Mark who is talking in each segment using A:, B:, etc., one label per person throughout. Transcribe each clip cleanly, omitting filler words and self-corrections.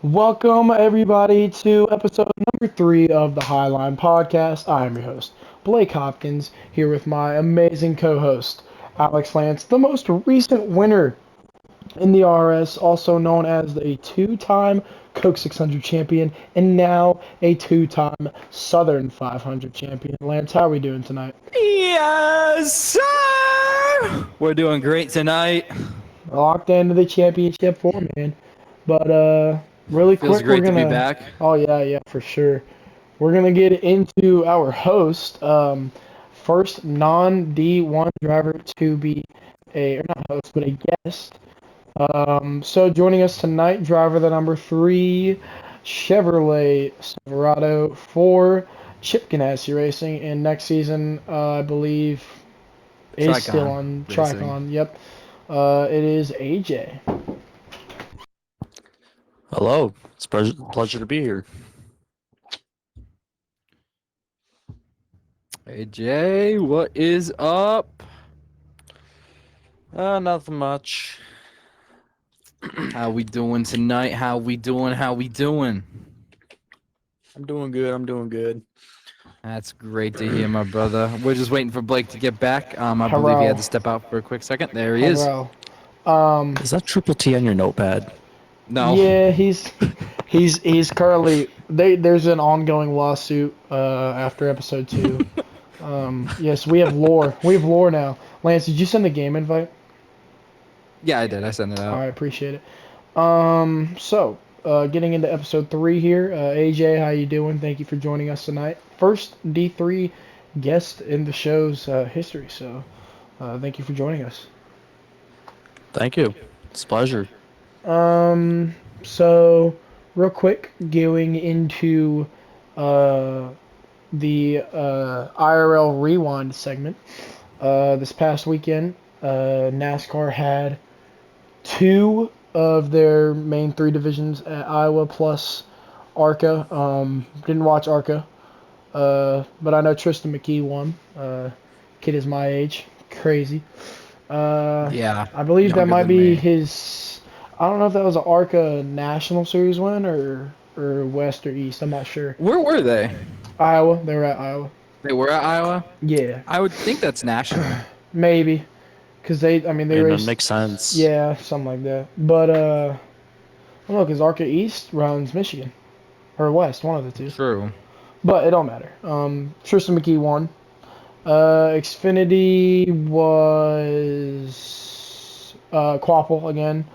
A: Welcome, everybody, to episode number 3 of the Highline Podcast. I am your host, Blake Hopkins, here with my amazing co host, Alex Lance, the most recent winner in the RS, also known as a 2-time Coke 600 champion and now a 2-time Southern 500 champion. Lance, how are we doing tonight?
B: Yes, sir! We're doing great tonight.
A: Locked into the championship four, man. But really
B: Feels
A: quick, we're
B: great to be
A: gonna.
B: back.
A: Oh yeah, for sure. We're gonna get into our host. First non D1 driver to be or not host, but a guest. So joining us tonight, driver the number 3 Chevrolet Silverado for Chip Ganassi Racing, and next season, I believe, is still
B: Tricon
A: on
B: Racing.
A: Tricon. Yep. It is AJ.
C: Hello, it's a pleasure to be here.
B: Hey Jay, what is up?
C: Nothing much.
B: How we doing tonight? How we doing? How we doing?
C: I'm doing good. I'm doing good.
B: That's great to hear, my brother. We're just waiting for Blake to get back. I believe he had
A: Hello.
B: to step out for a quick second. There he is.
A: Hello. Um,
C: Is that triple T on your notepad?
B: No.
A: yeah, he's currently there's an ongoing lawsuit after episode 2. Yes, we have lore. We have lore now. Lance, did you send the game invite?
B: Yeah, I did. I sent it
A: All
B: out.
A: right, appreciate it. Getting into episode 3 here. AJ, how you doing? Thank you for joining us tonight. First D3 guest in the show's history. So, thank you for joining us.
C: Thank you. It's a pleasure.
A: Um, so real quick, going into uh, the IRL Rewind segment. This past weekend, NASCAR had two of their main three divisions at Iowa plus ARCA. Didn't watch ARCA, but I know Tristan McKee won. Kid is my age. Crazy. Uh,
B: Yeah,
A: I believe that
B: younger
A: might
B: than
A: be
B: me.
A: his. I don't know if that was an ARCA National Series win or West or East. I'm not sure.
B: Where were they?
A: Iowa. They were at Iowa.
B: They were at Iowa?
A: Yeah,
B: I would think that's national.
A: maybe because they
C: And that
A: raced.
C: makes sense.
A: Yeah, something like that. But I don't know because ARCA East runs Michigan or West, one of the two.
B: True.
A: But it don't matter. Tristan McKee won. Xfinity was Quapple again.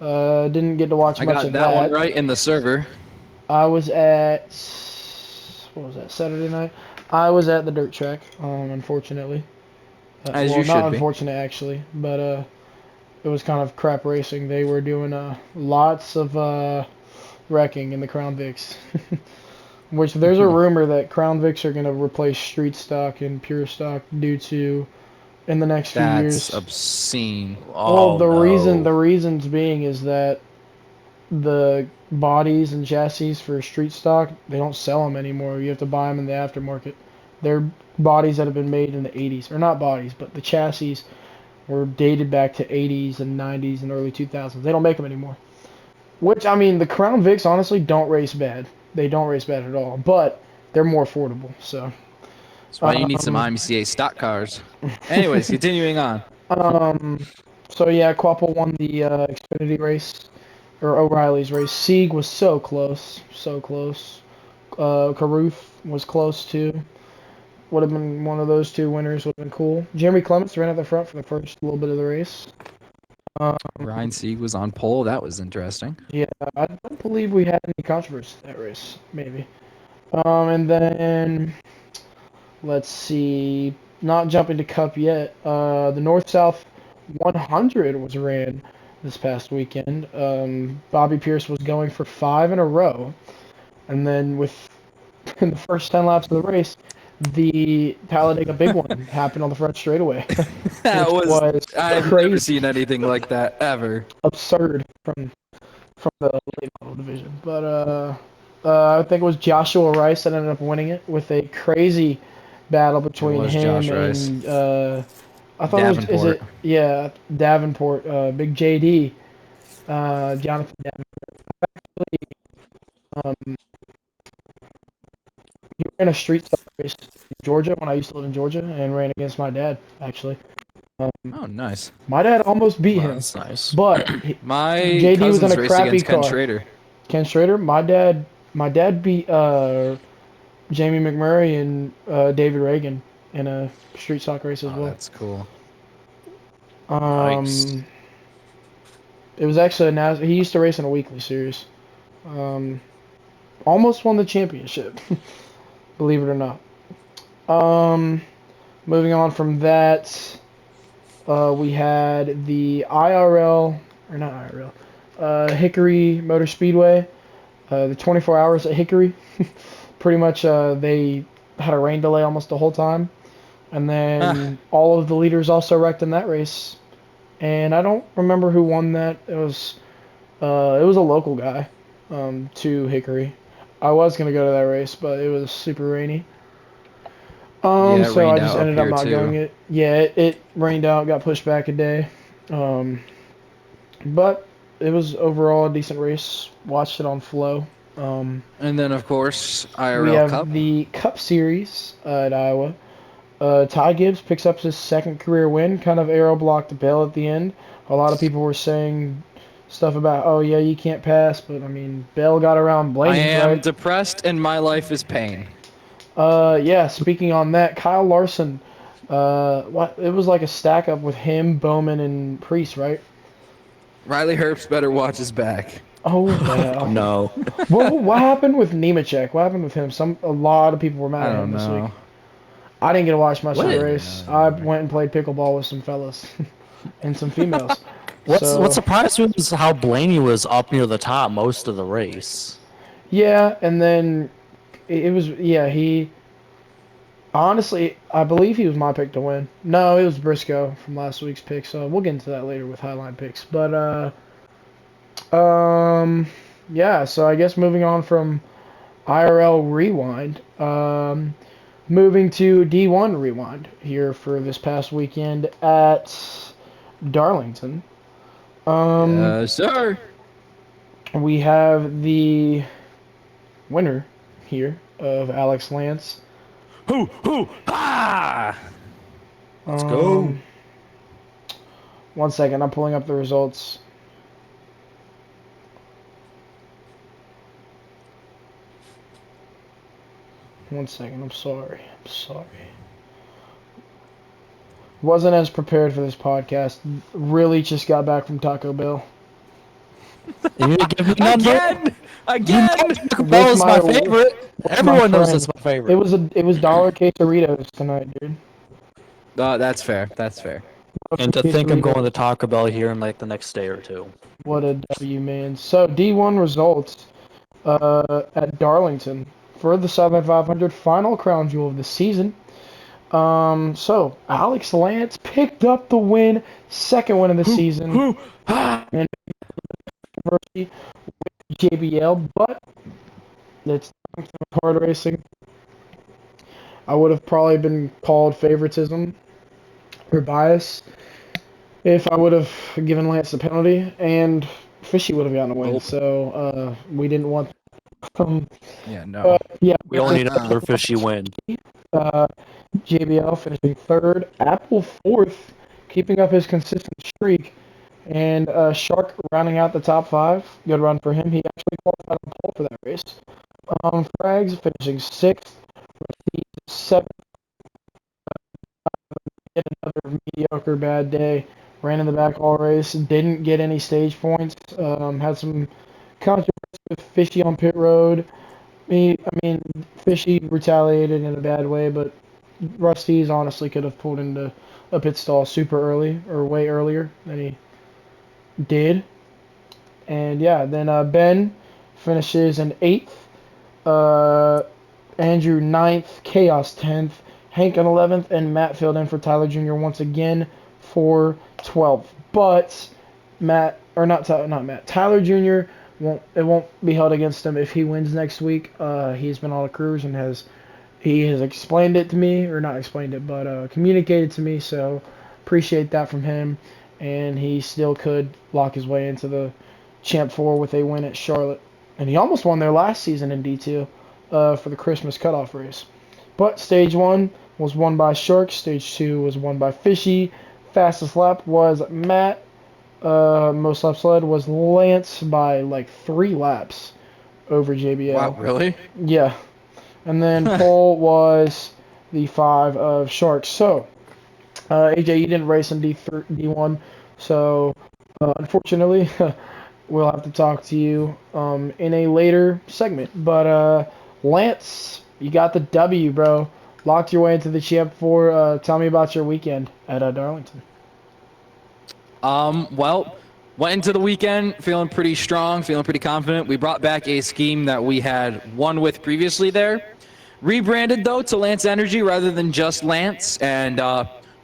A: Didn't get to watch
B: I
A: much
B: got
A: of
B: that one
A: that.
B: right in the server.
A: I was at what was that Saturday night? I was at the dirt track. Unfortunately,
B: As
A: well,
B: you
A: not
B: should be.
A: unfortunate actually, but it was kind of crap racing. They were doing lots of wrecking in the Crown Vics. Which there's a rumor that Crown Vics are going to replace street stock and pure stock due to in the next few
B: That's
A: years.
B: obscene.
A: Well,
C: Oh
A: the
C: no.
A: reasons being is that the bodies and chassis for street stock they don't sell them anymore. You have to buy them in the aftermarket. They're bodies that have been made in the 80s, or not bodies, but the chassis were dated back to 80s and 90s and early 2000s. They don't make them anymore. Which I mean, the Crown Vics honestly don't race bad. They don't race bad at all, but they're more affordable. So,
B: That's why you need some
A: um,
B: IMCA stock cars. Anyways, continuing on.
A: um, so yeah, Quapple won the Xfinity race or O'Reilly's race. Sieg was so close, so close. Caruth was close too. Would have been one of those two winners. Would have been cool. Jeremy Clements ran at the front for the first little bit of the race. Um,
B: Ryan Sieg was on pole. That was interesting.
A: yeah, I don't believe we had any controversy in that race. Maybe. And then let's see. Not jumping to Cup yet. The North South 100 was ran this past weekend. Bobby Pierce was going for 5 in a row, and then with in the first 10 laps of the race, the Talladega Big One happened on the front straightaway,
B: That
A: which
B: was.
A: was
B: I've never
A: crazy,
B: seen anything like that ever.
A: absurd from the late model division. But I think it was Joshua Rice that ended up winning it with a crazy battle
B: It
A: between
B: was
A: him
B: Josh Rice.
A: and I thought it was is
B: Davenport.
A: it yeah Davenport, Big JD, Jonathan Davenport. Um, he ran a street stock race in Georgia when I used to live in Georgia, and ran against my dad actually. Um,
B: Oh, nice.
A: my dad almost beat
C: Wow,
A: him,
C: that's nice.
A: but
B: My
A: JD was in
B: cousins
A: a
B: raced
A: crappy
B: against Ken
A: car.
B: Schrader.
A: Ken Schrader, my dad beat Jamie McMurray and David Reagan in a street stock race as
B: Oh,
A: well.
B: that's cool.
C: Nice.
A: Um, it was actually he used to race in a weekly series. Um, almost won the championship, believe it or not. Um, moving on from that, we had the IRL or not IRL, Hickory Motor Speedway. The 24 hours at Hickory. Pretty much, they had a rain delay almost the whole time, and
B: Ah,
A: then all of the leaders also wrecked in that race. And I don't remember who won that. It was a local guy, to Hickory. I was gonna go to that race, but it was super rainy.
B: yeah, it
A: So I
B: rained
A: just
B: out up
A: ended up
B: here
A: not
B: too.
A: going it. Yeah, it rained out, got pushed back a day. Um, but it was overall a decent race. Watched it on Flow. Um,
B: And then, of course,
A: we
B: IRL Cup.
A: have the Cup Series at Iowa. Ty Gibbs picks up his second career win. Kind of arrow blocked Bell at the end. A lot of people were saying stuff about, oh yeah, you can't pass, but I mean, Bell got around
B: I
A: Blaney,
B: am
A: right?
B: depressed and my life is pain.
A: Yeah. Speaking on that, Kyle Larson. What? It was like a stack up with him, Bowman, and Priest, right?
B: Riley Herbst better watch his back.
A: Oh
C: Oh
A: well.
C: no.
A: What happened with Nemechek? What happened with him? A lot of people were mad
B: I
A: at him
B: don't
A: this week.
B: know.
A: I didn't get to watch much
B: I
A: of the
C: What?
B: didn't
A: race.
B: know
A: I
B: either.
A: went and played pickleball with some fellas and some females.
C: What
A: So
C: surprised me was how Blaney was up near the top most of the race.
A: yeah, and then it was yeah he honestly I believe he was my pick to win. No, it was Briscoe from last week's pick. So we'll get into that later with Highline picks. But yeah. So I guess moving on from IRL Rewind. Moving to D1 Rewind here for this past weekend at Darlington. Um,
B: Yes, sir.
A: we have the winner here of Alex Lance.
B: Ah!
C: Let's go.
A: Um, one second, I'm pulling up the results. One second, I'm sorry. I'm sorry. Wasn't as prepared for this podcast. Really just got back from Taco Bell.
C: You need to give me a number.
B: Again!
C: You know
B: Again!
C: Taco Bell
A: With
C: is my
A: my
C: favorite.
A: with my
C: Everyone knows
A: friend.
C: that's my favorite.
A: It was dollar quesadillas tonight, dude.
B: That's fair. That's fair.
C: And to think I'm going
A: Quesadillas.
C: to Taco Bell here in like the next day or two.
A: What a W, man. So D1 results at Darlington for the Southern 500 final crown jewel of the season. So Alex Lance picked up the win, second win of the season, and University JBL. But it's hard racing. I would have probably been called favoritism or bias if I would have given Lance the penalty, and Fishy would have gotten a win.
C: Nope.
A: So we didn't want.
B: Yeah, no.
A: But yeah,
C: We all need
B: No.
C: another fishy win.
A: uh, JBL finishing third, Apple fourth, keeping up his consistent streak, and Shark rounding out the top five. Good run for him. He actually qualified on pole for that race. Frags finishing sixth, seventh, yet another mediocre bad day. Ran in the back all race, didn't get any stage points. Had some controversy with Fishy on pit road. I mean, Fishy retaliated in a bad way, but Rusty's honestly could have pulled into a pit stall super early or way earlier than he did. And yeah, then Ben finishes in eighth, uh, Andrew ninth, Chaos 10th, Hank in 11th, and Matt filled in for Tyler Jr. once again for 12th. But Matt, or not Matt, Tyler Jr. won't be held against him if he wins next week. He's been on a cruise and he has explained it to me, or not explained it, but communicated to me. So appreciate that from him, and he still could lock his way into the Champ 4 with a win at Charlotte. and he almost won there last season in D2 for the Christmas cutoff race. But stage 1 was won by Shark, stage 2 was won by Fishy, fastest lap was Matt, most laps led was Lance by like 3 laps over
B: Wow,
A: JBL.
B: really?
A: Yeah, and then pole was the 5 of Sharks. So, AJ, you didn't race in D1, so unfortunately, we'll have to talk to you in a later segment. But Lance, you got the W, bro. Locked your way into the Champ 4. Tell me about your weekend at Darlington.
B: Well, went into the weekend feeling pretty strong, feeling pretty confident. We brought back a scheme that we had won with previously there. Rebranded, though, to Lance Energy rather than just Lance. And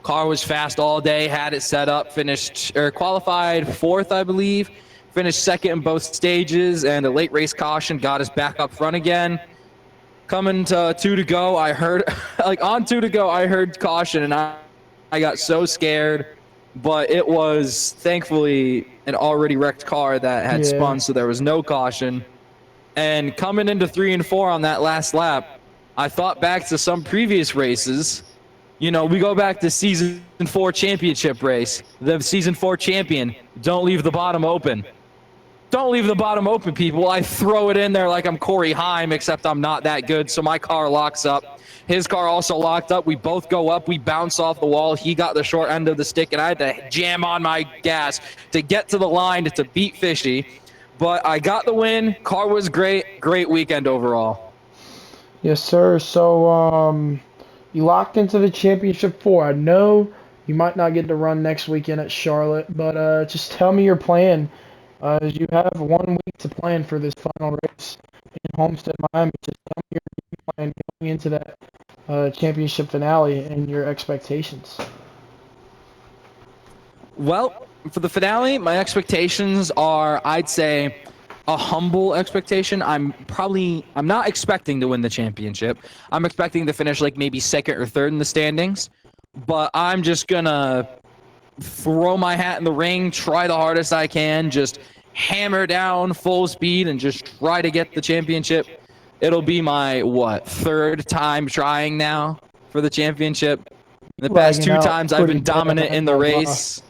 B: car was fast all day, had it set up, finished, or qualified 4th, I believe. Finished 2nd in both stages, and a late race caution got us back up front again. Coming to 2 to go, I heard, like on 2 to go, I heard caution, and I got so scared. But it was thankfully an already wrecked car that had
A: Yeah.
B: spun, so there was no caution. And coming into 3 and 4 on that last lap, I thought back to some previous races. You know, we go back to season 4 championship race. The season 4 champion, don't leave the bottom open. Don't leave the bottom open, people. I throw it in there like I'm Corey Heim, except I'm not that good, so my car locks up. His car also locked up. We both go up. We bounce off the wall. He got the short end of the stick, and I had to jam on my gas to get to the line to beat Fishy. But I got the win. Car was great. Great weekend overall.
A: Yes, sir. So, you locked into the Championship 4. I know you might not get to run next weekend at Charlotte, but just tell me your plan. As you have 1 week to plan for this final race in Homestead, Miami. Just tell me your plan going into that championship finale and your expectations.
B: Well, for the finale, my expectations are, I'd say, a humble expectation. I'm not expecting to win the championship. I'm expecting to finish like maybe 2nd or 3rd in the standings. But I'm just gonna throw my hat in the ring, try the hardest I can, just hammer down full speed and just try to get the championship. It'll be my, 3rd time trying now for the championship. The past
A: Lagging
B: 2
A: out
B: times I've
A: pretty
B: been dominant
A: bad.
B: in the race.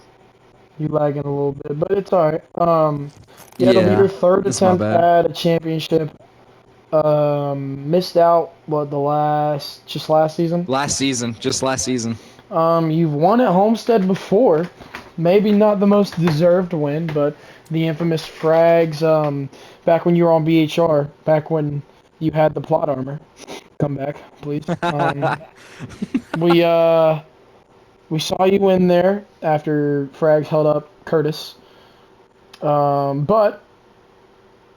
A: You lagging a little bit, but it's alright. Yeah, it'll be
B: Yeah,
A: your 3rd
B: that's my
A: attempt
B: bad.
A: at a championship. Missed out, just last season?
B: Just last season.
A: You've won at Homestead before. Maybe not the most deserved win, but the infamous frags, back when you were on BHR, back when you had the plot armor. Come back, please. We, we saw you win there after frags held up Curtis. But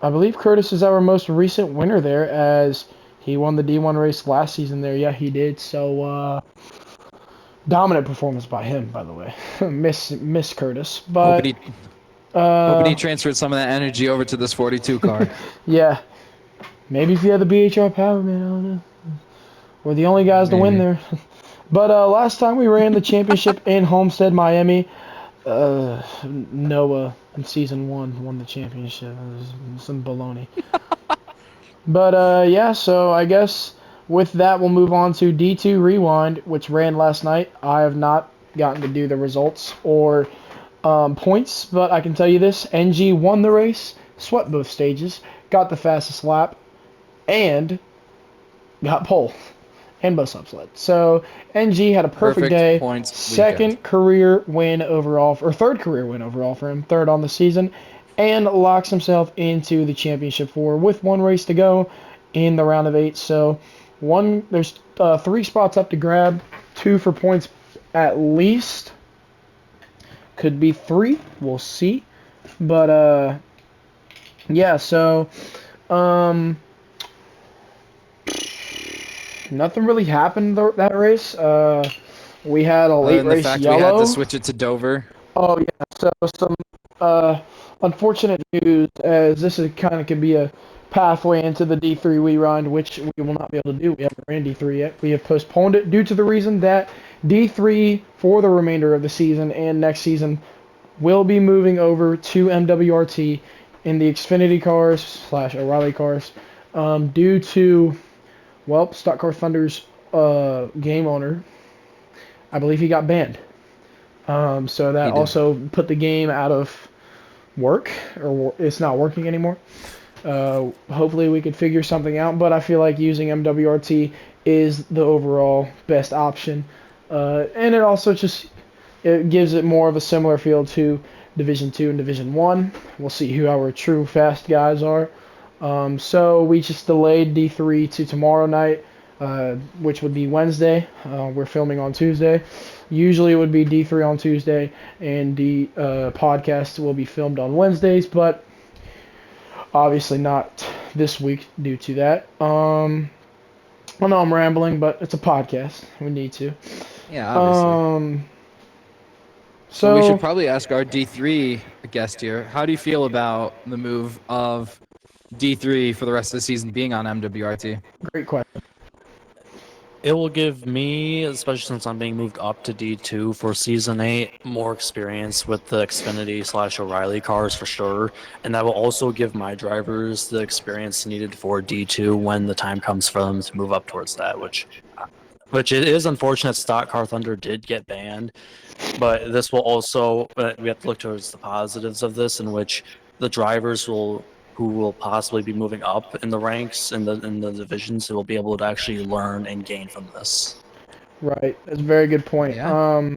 A: I believe Curtis is our most recent winner there, as he won the D1 race last season there. Yeah, he did. So, dominant performance by him, by the way. Miss Curtis. But
B: Hoping he transferred some of that energy over to this 42 car.
A: yeah, maybe if you had the BHR power, man, I don't know. We're the only guys to win
B: Maybe.
A: there. But last time we ran the championship in Homestead, Miami, Noah in season 1 won the championship. It was some baloney. But yeah, so I guess with that we'll move on to D2 Rewind, which ran last night. I have not gotten to do the results or points, but I can tell you this: NG won the race, swept both stages, got the fastest lap, and got pole and bus upsled. So NG had a perfect day.
B: points
A: Second career win overall, or third career win overall for him, 3rd on the season, and locks himself into the championship 4 with 1 race to go in the round of 8. So there's 3 spots up to grab, 2 for points at least. Could be 3. We'll see. But yeah. So nothing really happened that race. We had a late
B: Other than the
A: race
B: fact
A: yellow.
B: we had to switch it to Dover.
A: Oh yeah, so some unfortunate news, as this is kind of could be a pathway into the D3 we run, which we will not be able to do. We haven't ran D3 yet. We have postponed it due to the reason that D3 for the remainder of the season and next season will be moving over to MWRT in the Xfinity cars slash O'Reilly cars, due to, well, Stock Car Thunder's game owner. I believe he got banned. So that
B: He did.
A: also put the game out of work, or it's not working anymore. Hopefully we could figure something out, but I feel like using MWRT is the overall best option, and it also just it gives it more of a similar feel to Division Two and Division One. We'll see who our true fast guys are. So we just delayed D3 to tomorrow night, which would be Wednesday. We're filming on Tuesday. Usually it would be D3 on Tuesday, and the podcast will be filmed on Wednesdays, but obviously not this week due to that. I know I'm rambling, but it's a podcast. We need to.
B: Yeah, obviously. So we should
A: So
B: probably ask our D3 guest here. How do you feel about the move of D3 for the rest of the season being on MWRT?
A: great question.
C: It will give me, especially since I'm being moved up to D2 for Season 8, more experience with the Xfinity slash O'Reilly cars for sure. And that will also give my drivers the experience needed for D2 when the time comes for them to move up towards that, which it is unfortunate Stock Car Thunder did get banned. But this will also, we have to look towards the positives of this, in which the drivers who will possibly be moving up in the ranks in the divisions will be able to actually learn and gain from this.
A: Right, that's a very good point.
B: Yeah.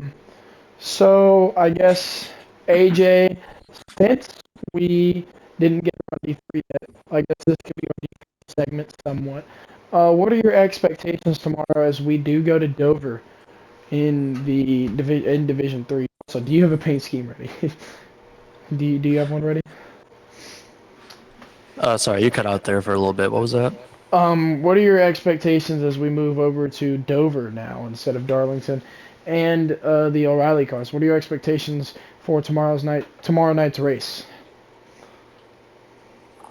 A: So I guess AJ, since we didn't get on D3 yet, I guess this could be our D3 segment somewhat. What are your expectations tomorrow as we do go to Dover in the in Division 3? So do you have a paint scheme ready? Do you have one ready?
C: Sorry, you cut out there for a little bit. What was that?
A: What are your expectations as we move over to Dover now instead of Darlington, and the O'Reilly cars? What are your expectations for tomorrow night's race?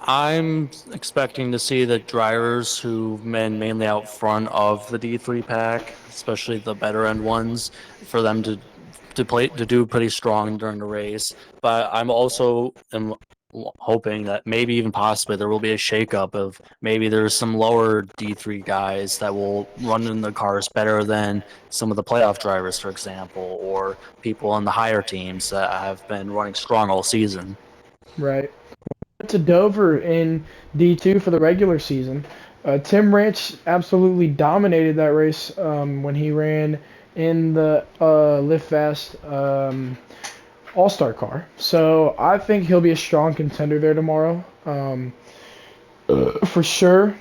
C: I'm expecting to see the drivers who've been mainly out front of the D3 pack, especially the better end ones, for them to do pretty strong during the race. But I'm also hoping that maybe even possibly there will be a shakeup of maybe there's some lower D3 guys that will run in the cars better than some of the playoff drivers, for example, or people on the higher teams that have been running strong all season.
A: Right. To Dover in D2 for the regular season. Tim Ranch absolutely dominated that race when he ran in the Live Fast All-Star car. So I think he'll be a strong contender there tomorrow, for sure.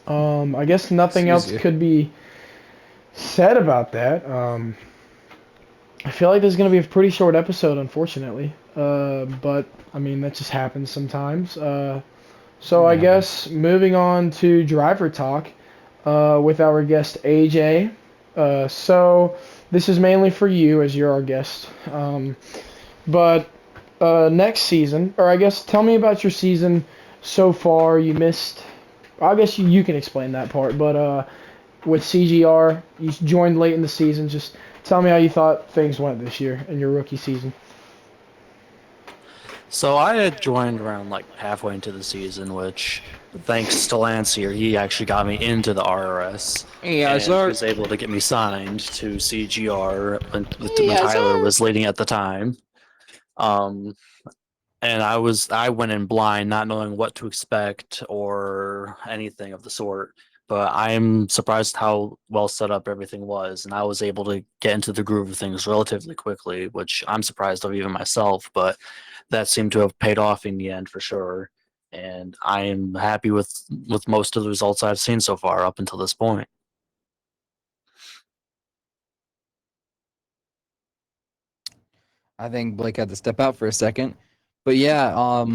A: I guess nothing
B: Excuse
A: else
B: you.
A: could be said about that. I feel like there's going to be a pretty short episode, unfortunately. But, I mean, that just happens sometimes. So I
B: Yeah.
A: guess moving on to driver talk with our guest AJ. So this is mainly for you as you're our guest. But next season, or I guess tell me about your season so far. You missed. I guess you can explain that part. But with CGR, you joined late in the season. Just tell me how you thought things went this year in your rookie season.
C: So I had joined around like halfway into the season, which thanks to Lance here, he actually got me into the RRS,
B: Yeah,
C: and he
B: sir.
C: was able to get me signed to CGR when
B: Yeah,
C: Tyler
B: sir.
C: was leading at the time. Um, and I went in blind, not knowing what to expect or anything of the sort. But I'm surprised how well set up everything was, and I was able to get into the groove of things relatively quickly, which I'm surprised of even myself. But that seemed to have paid off in the end for sure. And I am happy with most of the results I've seen so far up until this point.
B: I think Blake had to step out for a second. But yeah,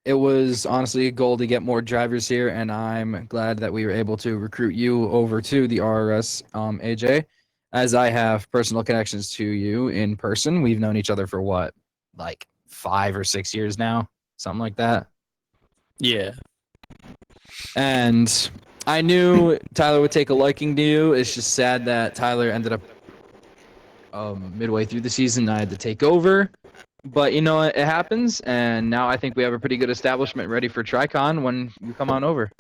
B: it was honestly a goal to get more drivers here, and I'm glad that we were able to recruit you over to the RRS, AJ, as I have personal connections to you in person. We've known each other for what, like 5 or 6 years now, something like that.
C: Yeah.
B: And I knew Tyler would take a liking to you. It's just sad that Tyler ended up midway through the season. I had to take over. But you know, it happens, and now I think we have a pretty good establishment ready for TriCon when you come on over.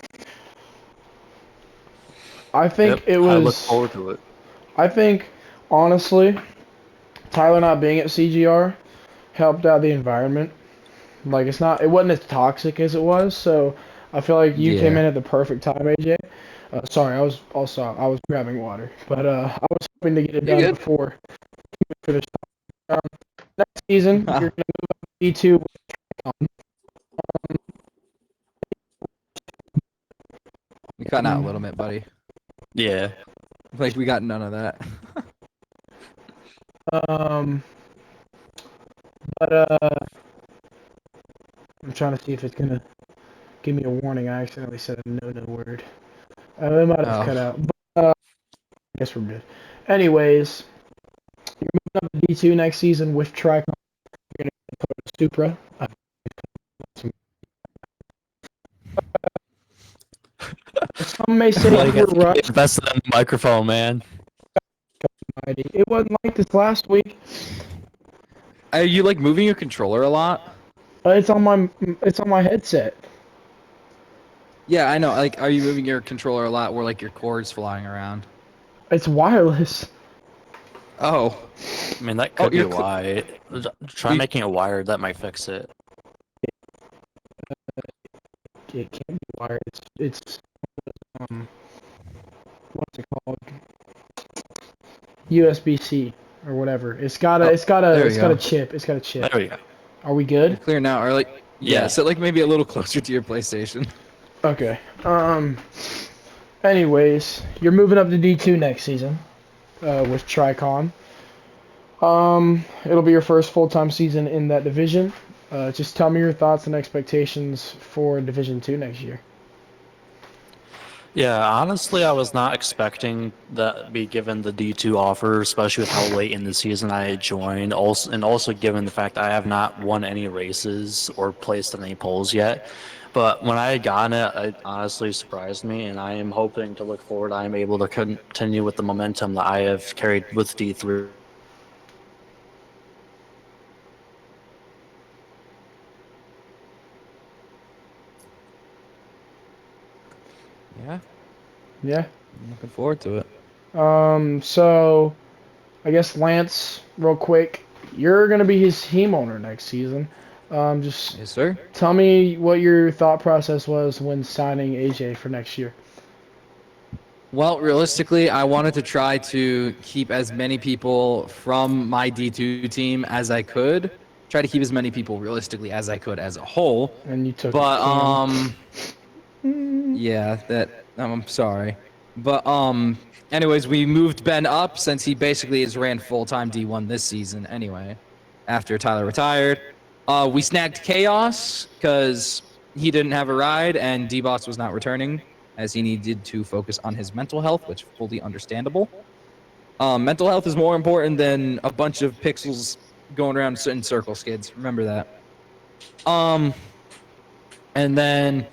A: I think
C: Yep,
A: it
C: I look
A: was.
C: forward to it.
A: I think honestly, Tyler not being at CGR helped out the environment. Like it wasn't as toxic as it was. So I feel like you came
B: Yeah.
A: in at the perfect time, AJ. Sorry, I was grabbing water, but I was hoping to get it
B: You're
A: done
B: good.
A: before we finish. Next season, you're gonna be two.
B: You're cutting out a little bit, buddy.
C: Yeah.
B: Like we got none of that.
A: Um, but I'm trying to see if it's gonna give me a warning. I accidentally said a no word. It might have cut
B: Oh.
A: out, but I guess we're good. Anyways, you're moving up to D2 next season with Tricon. You're gonna put a Supra. Some may say
C: Like,
A: you
C: I
A: were
C: think they
A: rushed.
C: invested in the microphone, man.
A: It wasn't like this last week.
B: Are you like moving your controller a lot?
A: It's on my headset.
B: Yeah, I know. Like, are you moving your controller a lot where like your cord's flying around?
A: It's wireless.
B: Oh.
C: I mean, that
B: Oh,
C: could be why. Try
B: you,
C: making it wired. That might fix it.
A: It can't be wired. It's what's it called? USB-C or whatever.
B: oh, there we
A: It's got a
B: go.
A: chip. It's got a chip.
C: There we go.
A: Are we
B: You're
A: good?
B: clear now, or like, yeah.
C: Yeah.
B: So like maybe a little closer to your PlayStation.
A: Okay. Anyways, you're moving up to D2 next season with Tricon. It'll be your first full-time season in that division. Just tell me your thoughts and expectations for Division 2 next year.
C: Yeah, honestly, I was not expecting that be given the D2 offer, especially with how late in the season I joined. Also given the fact I have not won any races or placed in any polls yet. But when I had gotten it, it honestly surprised me, and I am hoping to look forward. I am able to continue with the momentum that I have carried with D3.
B: Yeah,
A: Yeah.
B: I'm looking forward to it.
A: So I guess Lance, real quick, you're gonna be his team owner next season. Just
B: Yes, sir.
A: tell me what your thought process was when signing AJ for next year.
B: Well, realistically, I wanted to try to keep as many people from my D2 team as I could. Try to keep as many people realistically as I could as a whole.
A: And you took
B: But
A: Cam.
B: yeah, I'm sorry. But anyways, we moved Ben up since he basically has ran full-time D1 this season anyway, after Tyler retired. We snagged Chaos because he didn't have a ride and D-Boss was not returning as he needed to focus on his mental health, which fully understandable. Mental health is more important than a bunch of pixels going around in circles, kids. Remember that. Um, and then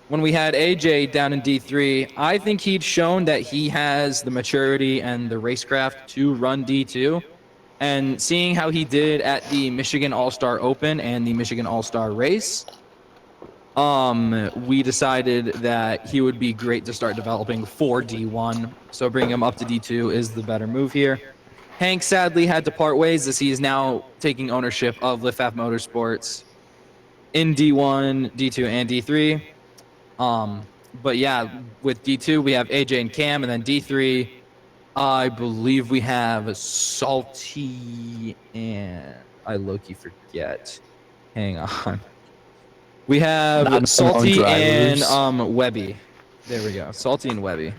B: when we had AJ down in D3, I think he'd shown that he has the maturity and the racecraft to run D2. And seeing how he did at the Michigan All-Star Open and the Michigan All-Star Race, we decided that he would be great to start developing for D1. So bringing him up to D2 is the better move here. Hank sadly had to part ways as he is now taking ownership of LiftApp Motorsports in D1, D2, and D3. But yeah, with D2 we have AJ and Cam, and then D3 I believe we have Salty and I low-key forget. Hang on. We have
C: Not known
B: Salty and
C: drivers.
B: Webby. There we go. Salty and Webby.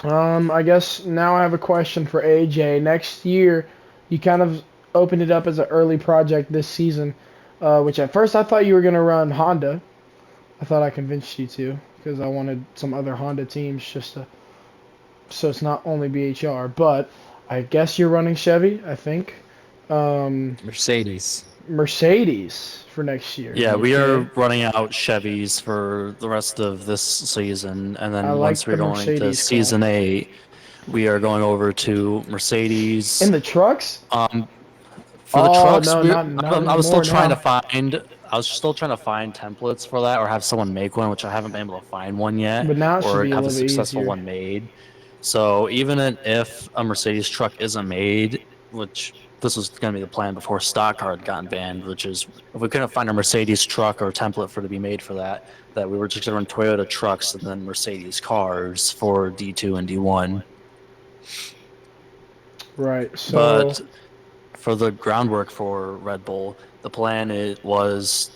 A: I guess now I have a question for AJ. Next year, you kind of opened it up as an early project this season, which at first I thought you were gonna run Honda. I thought I convinced you to because I wanted some other Honda teams just to so it's not only BHR. But I guess you're running Chevy. I think
B: Mercedes.
A: Mercedes for next year.
C: Yeah, we are
A: Okay,
C: running out Chevys for the rest of this season, and
A: I
C: then once
A: like
C: we're
A: the
C: going to
A: Mercedes car.
C: season 8, we are going over to
A: In
C: Mercedes.
A: the trucks.
C: Um, For the
A: Oh
C: trucks,
A: no, not
C: I was still
A: anymore
C: trying to
A: now.
C: find. I was still trying to find templates for that, or have someone make one, which I haven't been able to find one yet,
A: But now it should
C: or
A: be a
C: have a
A: little bit
C: successful
A: easier.
C: one made. So if a Mercedes truck isn't made, which this was going to be the plan before stock car had gotten banned, which is if we couldn't find a Mercedes truck or template for to be made for that, that we were just going to run Toyota trucks and then Mercedes cars for D2 and D1.
A: Right. So
C: But for the groundwork for Red Bull, the plan was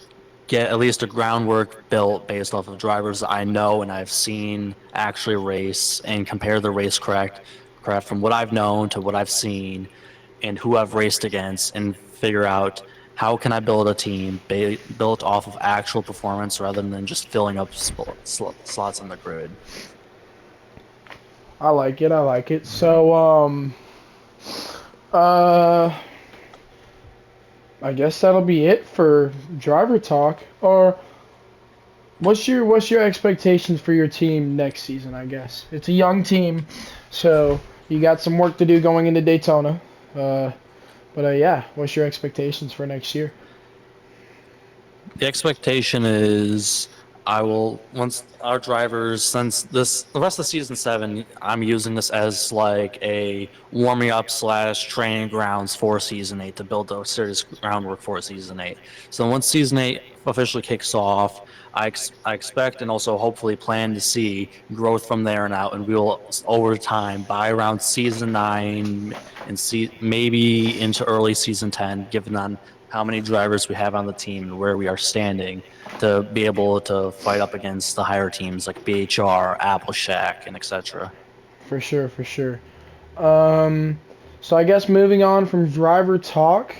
C: get at least a groundwork built based off of drivers I know and I've seen actually race and compare the craft from what I've known to what I've seen and who I've raced against and figure out how can I build a team built off of actual performance rather than just filling up slots in the grid.
A: I like it. I like it. So uh, I guess that'll be it for driver talk. Or what's your expectations for your team next season? I guess it's a young team, so you got some work to do going into Daytona. But yeah, what's your expectations for next year?
C: The expectation is I will once our drivers since this the rest of season 7 I'm using this as like a warming up slash training grounds for season 8 to build a serious groundwork for season 8. So once season 8 officially kicks off, I expect and also hopefully plan to see growth from there and out, and we will over time by around season 9 and see maybe into early season 10, given on how many drivers we have on the team and where we are standing to be able to fight up against the higher teams like BHR, Apple Shack, and etc.
A: For sure, for sure. Um, so I guess moving on from driver talk,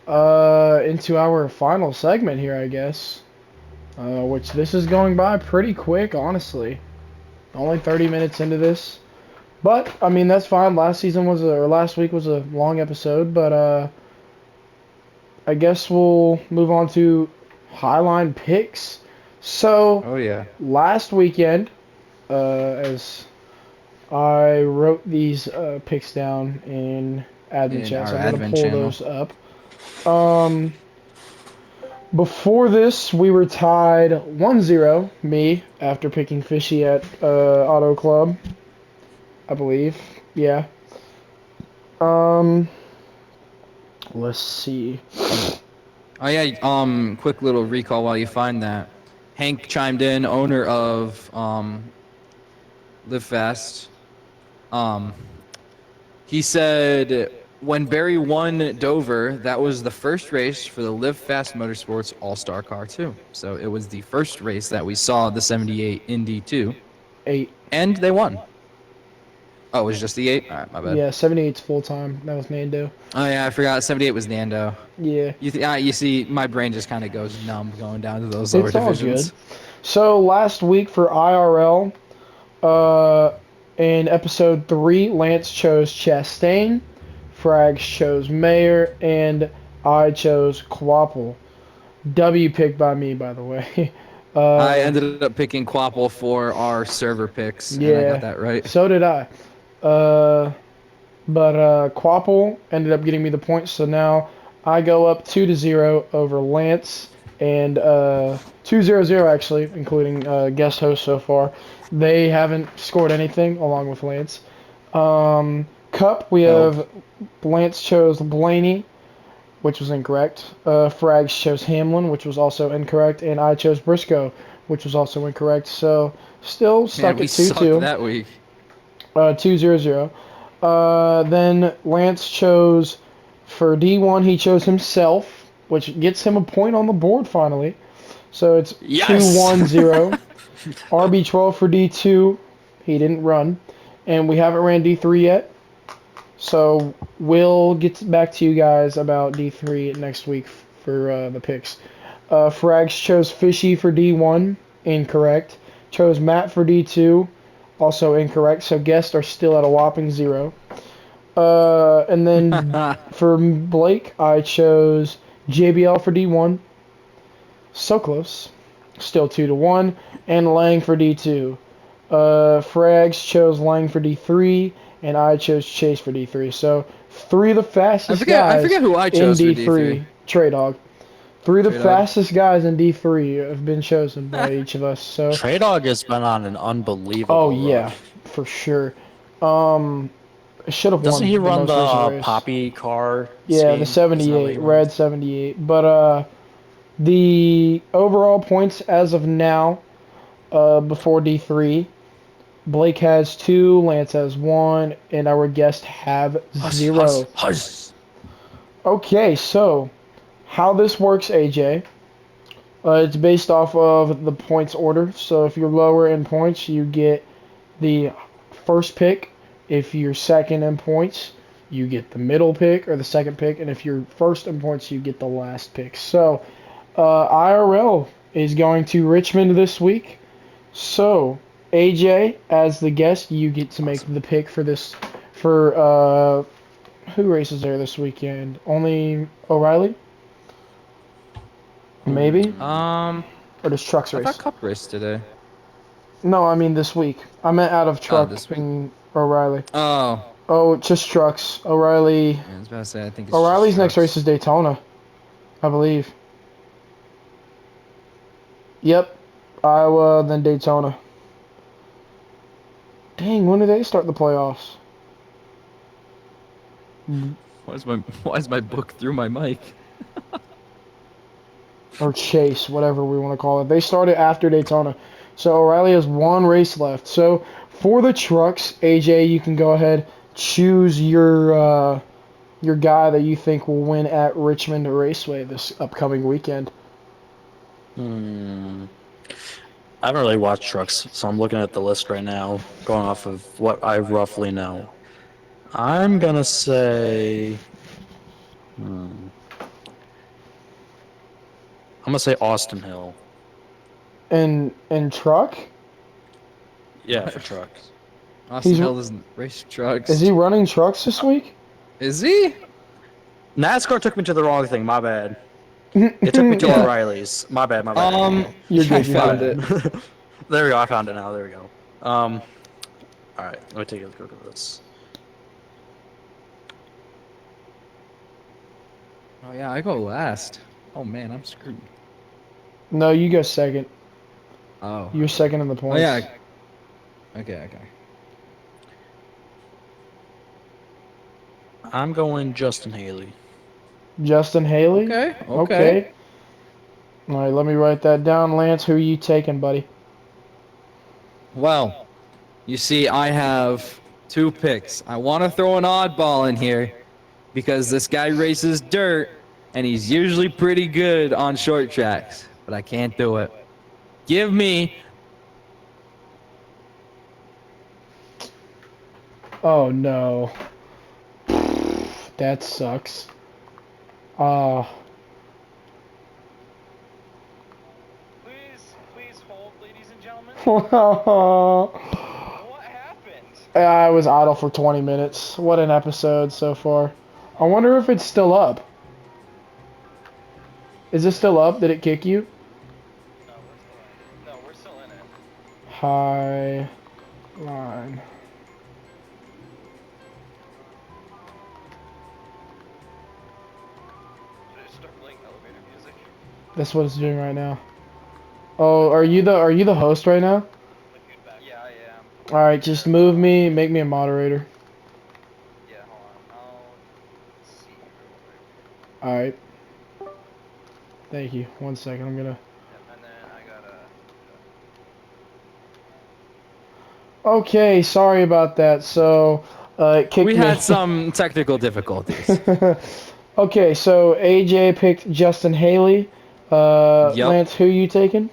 A: into our final segment here, I guess. Which this is going by pretty quick, honestly. Only 30 minutes into this. But I mean that's fine. Last week was a long episode, but I guess we'll move on to Highline picks. So
B: Oh yeah.
A: last weekend, as I wrote these picks down in admin
B: In
A: chat,
B: our
A: so I'm gonna
B: advent
A: pull
B: channel.
A: those up. Um, Before this, we were tied 1-0, me, after picking Fishy at Auto Club, I believe. Yeah. Um, let's see.
B: Oh yeah, quick little recall while you find that. Hank chimed in, owner of Live Fast. Um, he said when Barry won Dover, that was the first race for the Live Fast Motorsports All-Star Car 2. So it was the first race that we saw the 78 Indy 2,
A: 8.
B: and they won. Oh, it was just the 8? All right, my bad.
A: Yeah, 78's full time. That was Nando.
B: Oh yeah, I forgot 78 was Nando.
A: Yeah.
B: You see, my brain just kind of goes numb going down to those lower
A: It's all good.
B: divisions.
A: So last week for IRL, uh, in episode 3, Lance chose Chastain, Frags chose Mayer, and I chose Quapple. W picked by me, by the way.
B: I ended up picking Quapple for our server picks, and I got
A: Yeah,
B: that right.
A: so did I. Uh, but Quapple ended up getting me the points, so now I go up 2-0 over Lance, and 2-0-0 actually, including guest host so far. They haven't scored anything along with Lance. Cup, we
B: Help.
A: have Lance chose Blaney, which was incorrect. Frags chose Hamlin, which was also incorrect, and I chose Briscoe, which was also incorrect. So still stuck
B: Man, we
A: at
B: sucked
A: 2-2.
B: that week.
A: 2-0-0. Then Lance chose for D1. He chose himself, which gets him a point on the board finally. So it's
C: Yes!
A: 2-1-0. RB12 for D2. He didn't run, and we haven't ran D3 yet. So we'll get back to you guys about D3 next week for the picks. Frags chose Fishy for D1. Incorrect. Chose Matt for D2. Also incorrect. So guests are still at a whopping 0. And then for Blake, I chose JBL for D1. So close. Still 2-1. And Lang for D2. Frags chose Lang for D3, and I chose Chase for D3. So Three of the fastest
B: I
A: guys
B: forget who I
A: in
B: chose for
A: D3.
B: D3.
A: Trey Dog. Three of the
B: Trey Dog.
A: fastest guys in D3 have been chosen by each of us. So.
C: Trey Dog has been on an
A: Oh
C: unbelievable run.
A: yeah, for sure. I should have
C: Doesn't
A: won
C: he
A: the
C: run
A: most recent
C: the
A: race.
C: Poppy car
A: Yeah, the
C: scheme? Isn't that what
A: 78,
C: he
A: red
C: runs?
A: 78. But the overall points as of now, before D3, Blake has 2, Lance has 1, and our guest have
C: Hush, hush,
A: 0.
C: hush.
A: Okay, so how this works, AJ? It's based off of the points order. So if you're lower in points, you get the first pick. If you're second in points, you get the middle pick or the second pick. And if you're first in points, you get the last pick. So IRL is going to Richmond this week. So AJ, as the guest, you get to make the pick for this. For who races there this weekend? Only O'Reilly? Maybe?
B: Um,
A: Or does Trucks
B: I thought
A: race?
B: Cup raced today.
A: No, I mean this week. I meant out of
B: Oh,
A: Truck
B: this week.
A: and O'Reilly.
B: Oh,
A: Oh, just Trucks. O'Reilly.
B: yeah, I was about to say I think it's just
A: O'Reilly's next race
B: trucks.
A: is Daytona, I believe. Yep. Iowa, then Daytona. Dang, when do they start the playoffs?
B: Why is my book through my mic?
A: Or Chase, whatever we want to call it. They started after Daytona. So O'Reilly has one race left. So for the trucks, AJ, you can go ahead, choose your guy that you think will win at Richmond Raceway this upcoming weekend.
C: I haven't really watched trucks, so I'm looking at the list right now, going off of what I roughly know. I'm gonna say, I'm gonna say Austin Hill.
A: And truck?
C: Yeah, for trucks.
B: Austin
A: He's
B: Hill doesn't race
A: Is
B: trucks.
A: he running trucks this week?
B: Is he?
C: NASCAR took me to the wrong thing. My bad. It took me to
B: Yeah.
C: O'Reilly's. My bad. My bad.
A: You're
B: Yeah, I
A: good. You're
C: My
B: found
A: good.
B: it.
C: bad. There we go. I found it now. There we go. All right. Let me take a look at this.
B: Oh yeah, I go last. Oh man, I'm screwed.
A: No, you go second.
B: Oh.
A: You're second in the
B: Oh
A: points.
B: yeah. Okay.
C: I'm going Justin Haley.
A: Justin Haley.
B: Okay.
A: Okay. All right, let me write that down. Lance, who are you taking, buddy?
B: Well, you see, I have 2 picks. I want to throw an oddball in here because this guy races dirt and he's usually pretty good on short tracks, but I can't do it. Give me
A: Oh no. That sucks. Uh,
D: Please hold, ladies and gentlemen.
A: I
D: What happened?
A: was idle for 20 minutes. What an episode so far. I wonder if it's still up. Is it still up? Did it kick you?
D: No, we're still in it.
A: High line.
D: Should I start playing elevator music?
A: That's what it's doing right now. Oh, are you the host right now?
D: The feedback. Yeah, I am.
A: All right, just move me, make me a moderator.
D: Yeah, hold on. I'll see real quick.
A: All right. Thank you. 1 second. I'm gonna.
D: Yep, and then I gotta.
A: Okay, sorry about that. So, it kicked
B: We
A: me.
B: had some technical difficulties.
A: Okay, so AJ picked Justin Haley.
B: Yep.
A: Lance, who you taking?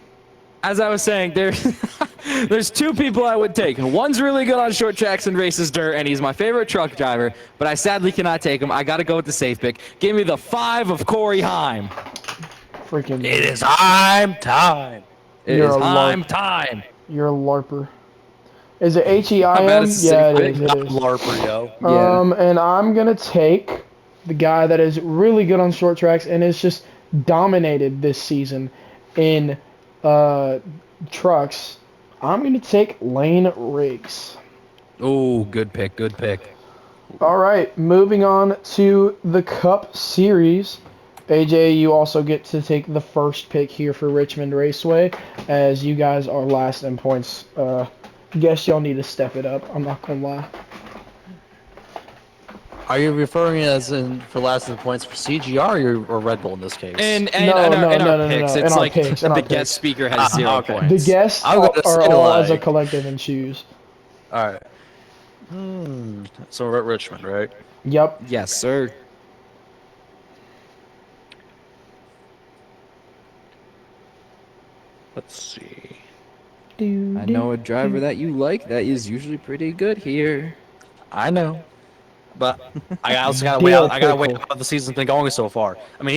B: As I was saying, there's 2 people I would take. One's really good on short tracks and races dirt, and he's my favorite truck driver, but I sadly cannot take him. I got to go with the safe pick. Give me the 5 of Corey Heim.
A: Freaking.
C: It is time.
B: It
A: You're
B: is
A: a
B: Heim
A: larp.
B: time.
A: You're a LARPer. Is it
B: How bad
A: HEIM?
B: is the
A: Yeah,
B: safe
A: it
B: pick?
A: is. It is.
C: LARPer, yo.
B: Yeah.
A: And I'm gonna take the guy that is really good on short tracks and has just dominated this season in trucks. I'm gonna take Lane Riggs.
B: Oh, good pick. Good pick.
A: All right, moving on to the Cup Series. AJ, you also get to take the first pick here for Richmond Raceway, as you guys are last in points. Guess y'all need to step it up. I'm not gonna lie.
C: Are you referring as in for last in points for CGR or Red Bull in this case?
B: And
A: No,
B: in
A: no,
B: our
A: no, no, no,
B: picks,
A: no. In
B: it's
A: our
B: like
A: picks, in our
B: the guest
A: picks.
B: speaker has 0
C: okay.
A: The
B: points.
A: guests
C: I'm gonna
A: are
C: say
A: all as a
C: like,
A: collective and choose.
C: all right. So we're at Richmond, right?
A: Yep.
B: Yes, sir.
C: Let's see.
B: I know a driver that you like that is usually pretty good here.
C: I know, but I also gotta wait
A: Dill
C: out. I gotta wait
A: pickle.
C: out how the season's been going so far. I mean,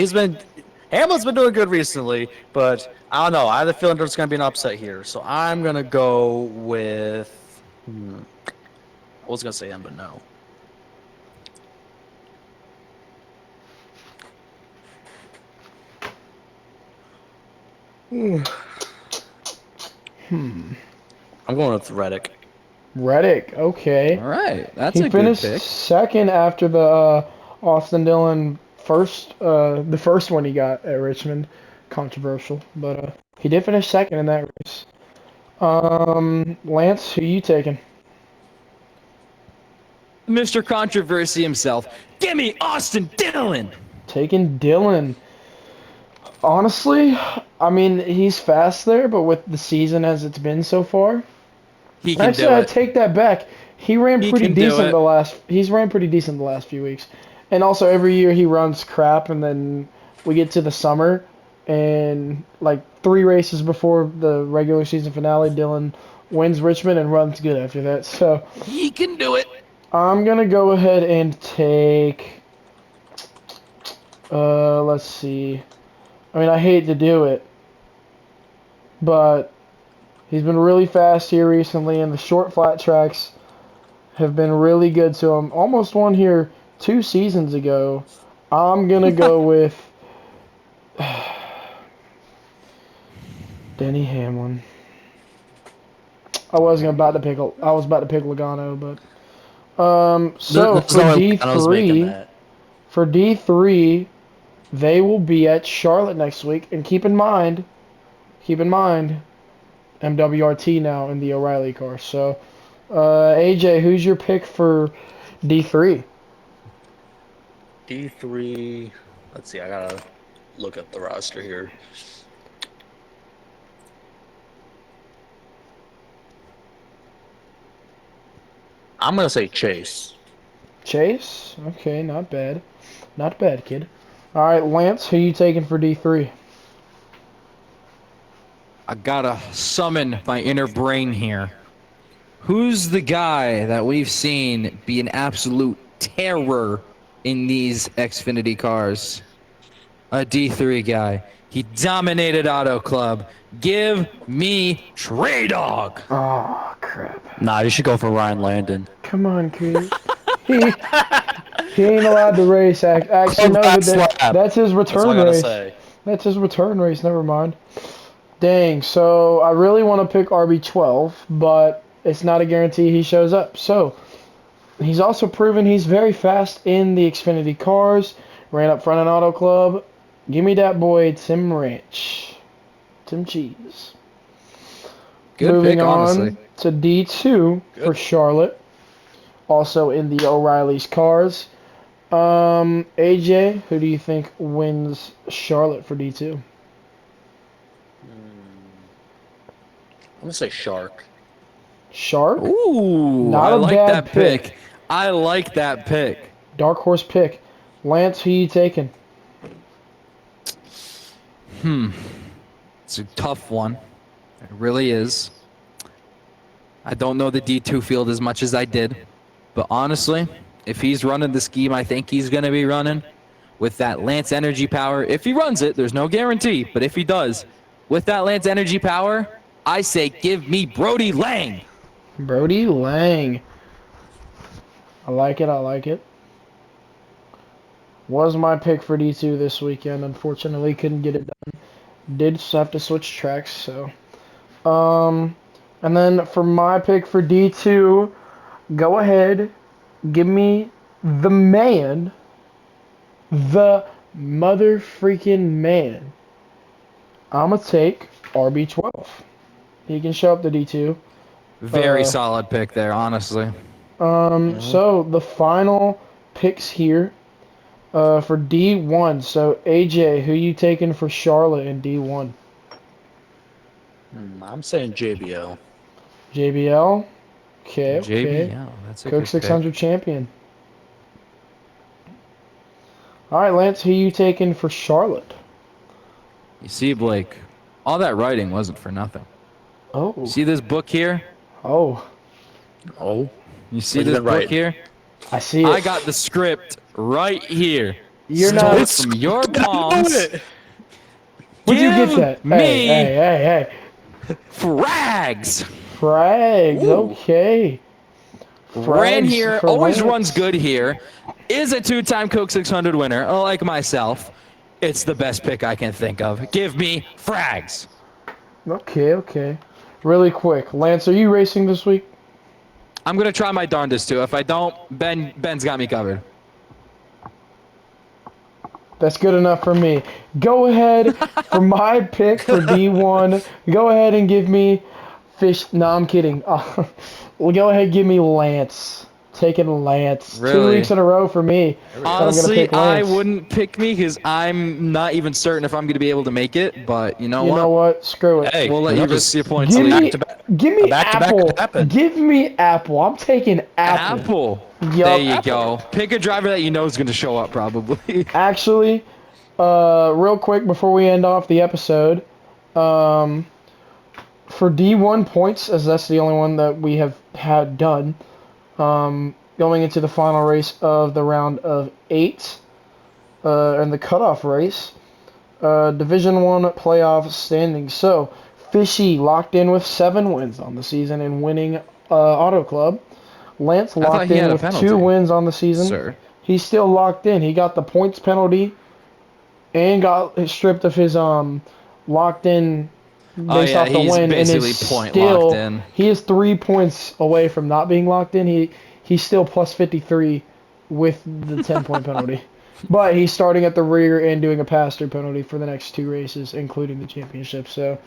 C: Hamlin's been doing good recently, but I don't know. I have a feeling there's gonna be an upset here, so I'm gonna go with. I was gonna say him, but no. I'm going with Reddick.
A: Reddick. Okay.
B: All right, that's
A: He
B: a good
A: finished
B: pick.
A: second after the Austin Dillon the first one he got at Richmond. Controversial, but he did finish second in that race. Lance, who you taking?
B: Mr. Controversy himself. Give me Austin Dillon.
A: Taking Dillon. Honestly, I mean he's fast there, but with the season as it's been so far,
B: He can
A: actually
B: do
A: I
B: it.
A: take that back. He ran
B: He
A: pretty
B: can do
A: decent
B: it.
A: He's ran pretty decent the last few weeks, and also every year he runs crap, and then we get to the summer, and like 3 races before the regular season finale, Dillon wins Richmond and runs good after that. So
B: He can do it.
A: I'm gonna go ahead and take. Let's see. I mean, I hate to do it, but he's been really fast here recently, and the short flat tracks have been really good to him. Almost won here 2 seasons ago. I'm gonna go with Denny Hamlin. I wasn't about to pick. I was about to pick Logano, but so
C: There's
A: for
C: no way
A: D
C: Logano's making
A: three,
C: that.
A: they will be at Charlotte next week, and keep in mind, MWRT now in the O'Reilly car. So, AJ, who's your pick for D3?
C: D3. Let's see. I gotta look at the roster here. I'm gonna say Chase.
A: Chase? Okay, not bad. Not bad, kid. All right, Lance, who you taking for D3?
B: I gotta summon my inner brain here. Who's the guy that we've seen be an absolute terror in these Xfinity cars? A D3 guy. He dominated Auto Club. Give me Trey Dog.
A: Oh, crap.
C: Nah, you should go for Ryan Landon.
A: Come on, kid. He he ain't allowed to race. Actually,
C: Club
A: no,
C: last lap.
A: that's his
C: That's all I
A: return
C: gotta
A: race.
C: say.
A: That's his return race. Never mind. Dang. So I really want to pick RB12, but it's not a guarantee he shows up. So he's also proven he's very fast in the Xfinity cars. Ran up front in Auto Club. Give me that boy, Tim Ranch. Tim Cheese.
B: Good
A: Moving
B: pick, honestly.
A: on to D2 for Charlotte. Also in the O'Reilly's cars. AJ, who do you think wins Charlotte for D2?
C: I'm gonna say Shark.
A: Shark?
B: Ooh,
A: Not
B: I
A: a
B: like
A: bad
B: that pick. I like that pick.
A: Dark horse pick. Lance, who you taking?
B: It's a tough one. It really is. I don't know the D2 field as much as I did. But honestly, if he's running the scheme I think he's going to be running, with that Lance energy power, if he runs it, there's no guarantee, but if he does, with that Lance energy power, I say give me Brody Lang.
A: Brody Lang. I like it. I like it. Was my pick for D2 this weekend. Unfortunately, couldn't get it done. Did just have to switch tracks, so. And then for my pick for D2, go ahead, give me the man, the mother freaking man. I'm going to take RB12. He can show up to D2.
B: Very solid pick there, honestly.
A: So the final picks here for D1. So AJ, who you taking for Charlotte in D1?
C: I'm saying JBL.
A: JBL. Okay, okay.
B: JBL, that's a
A: Coke
B: good
A: 600
B: pick.
A: champion. All right, Lance, who you taking for Charlotte?
B: You see, Blake, all that writing wasn't for nothing.
A: Oh,
B: See this book here?
A: oh,
C: Oh,
B: You see
C: what you
B: this
C: been
B: book
C: writing?
B: here?
A: I see it.
B: I got the script right here.
A: You're
B: Stole
A: not.
B: it from your palms.
A: Where'd you get
B: Give
A: that?
B: me
A: Hey.
B: frags.
A: Frags.
C: Ooh.
A: Okay.
B: Ran
A: Frags
B: here,
A: for
B: always
A: Lance.
B: runs good here. Is a two-time Coke 600 winner, like myself. It's the best pick I can think of. Give me frags.
A: Okay. Really quick, Lance, are you racing this week?
B: I'm gonna try my darndest to. If I don't, Ben's got me covered.
A: That's good enough for me. Go ahead for my pick for D1. Go ahead and give me Fish. No, I'm kidding. Well, go ahead and give me Lance. Taking Lance. 2
B: Really?
A: weeks in a row for me. That I'm gonna
B: Honestly,
A: pick
B: I
A: Lance.
B: wouldn't pick me because I'm not even certain if I'm going to be able to make it. But you know
A: You
B: what?
A: know what? Screw it.
C: Hey,
B: We'll let
C: who
B: you
C: knows?
B: risk your points,
A: Give
B: Lee.
A: me, give me
C: back-to-back
A: Apple.
C: could happen.
A: Give me Apple. I'm taking Apple.
B: Apple.
A: Yup.
B: There you go. Pick a driver that you know is going to show up probably.
A: Actually, real quick before we end off the episode, for D1 points, as that's the only one that we have had done, going into the final race of the round of 8, and the cutoff race, Division 1 playoff standings. So, Fishy locked in with 7 wins on the season and winning Auto Club. Lance
B: I thought
A: locked
B: he had
A: in
B: a
A: with
B: penalty,
A: 2 wins on the season.
B: sir.
A: He's still locked in. He got the points penalty and got stripped of his locked in
B: Oh
A: based
B: yeah,
A: off the
B: he's
A: win, and
B: basically
A: is
B: point locked
A: still
B: in.
A: he is 3 points away from not being locked in. He's still plus 53 with the 10-point penalty, but he's starting at the rear and doing a pass-through penalty for the next 2 races, including the championship. So,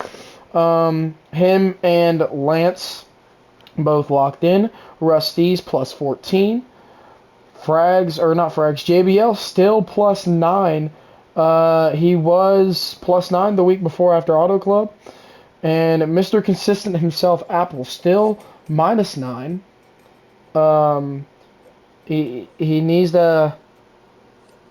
A: him and Lance both locked in. Rusty's plus 14. Frags, or not Frags, JBL still plus 9. He was plus 9 the week before after Auto Club. And Mr. Consistent himself, Apple, still minus 9. He needs to.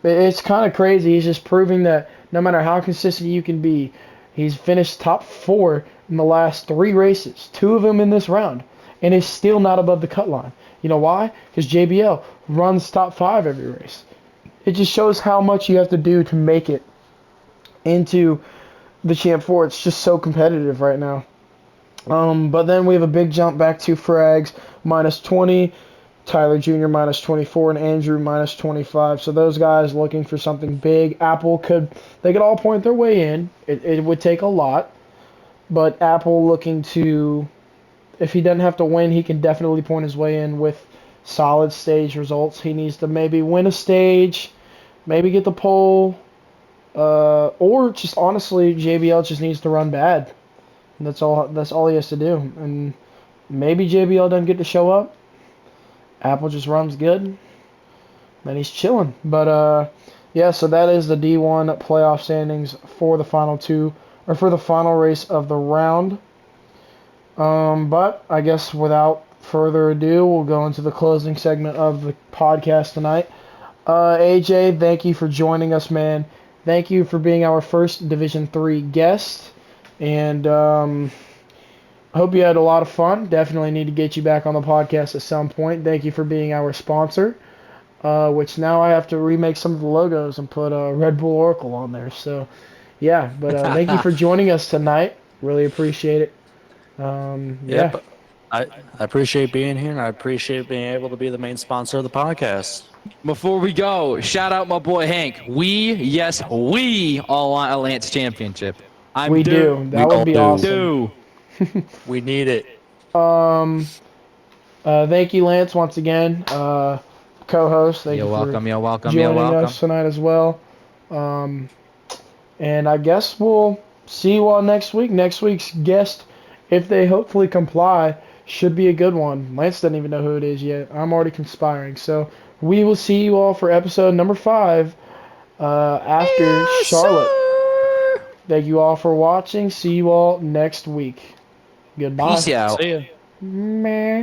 A: It's kind of crazy. He's just proving that no matter how consistent you can be, he's finished top 4 in the last 3 races, 2 of them in this round, and is still not above the cut line. You know why? Because JBL runs top 5 every race. It just shows how much you have to do to make it into the Champ 4. It's just so competitive right now. But then we have a big jump back to Frags, minus 20, Tyler Jr. minus 24, and Andrew minus 25. So those guys looking for something big. Apple they could all point their way in. It would take a lot. But Apple looking to, if he doesn't have to win, he can definitely point his way in with solid stage results. He needs to maybe win a stage, maybe get the pole, or just honestly, JBL just needs to run bad. That's all he has to do. And maybe JBL doesn't get to show up. Apple just runs good. Then he's chilling. But yeah, so that is the D1 playoff standings for the final race of the round. But I guess without further ado, we'll go into the closing segment of the podcast tonight. AJ, thank you for joining us, man. Thank you for being our first Division 3 guest. And I hope you had a lot of fun. Definitely need to get you back on the podcast at some point. Thank you for being our sponsor, which now I have to remake some of the logos and put Red Bull Oracle on there. So, yeah, but thank you for joining us tonight. Really appreciate it. Yeah.
C: Yep. I appreciate being here, and I appreciate being able to be the main sponsor of the podcast.
B: Before we go, shout out my boy Hank. We all want a Lance championship.
A: We do.
C: We
A: That would
C: all
A: be
C: do.
A: awesome.
C: We need it.
A: Thank you, Lance, once again. co-host. Thank
B: You're
A: you for
B: welcome. You're welcome. You're
A: joining
B: welcome.
A: us tonight as well. And I guess we'll see you all next week. Next week's guest, if they hopefully comply, should be a good one. Lance doesn't even know who it is yet. I'm already conspiring. So we will see you all for episode number 5 after Charlotte. Thank you all for watching. See you all next week. Goodbye.
B: Peace out.
C: See ya.
A: Meh.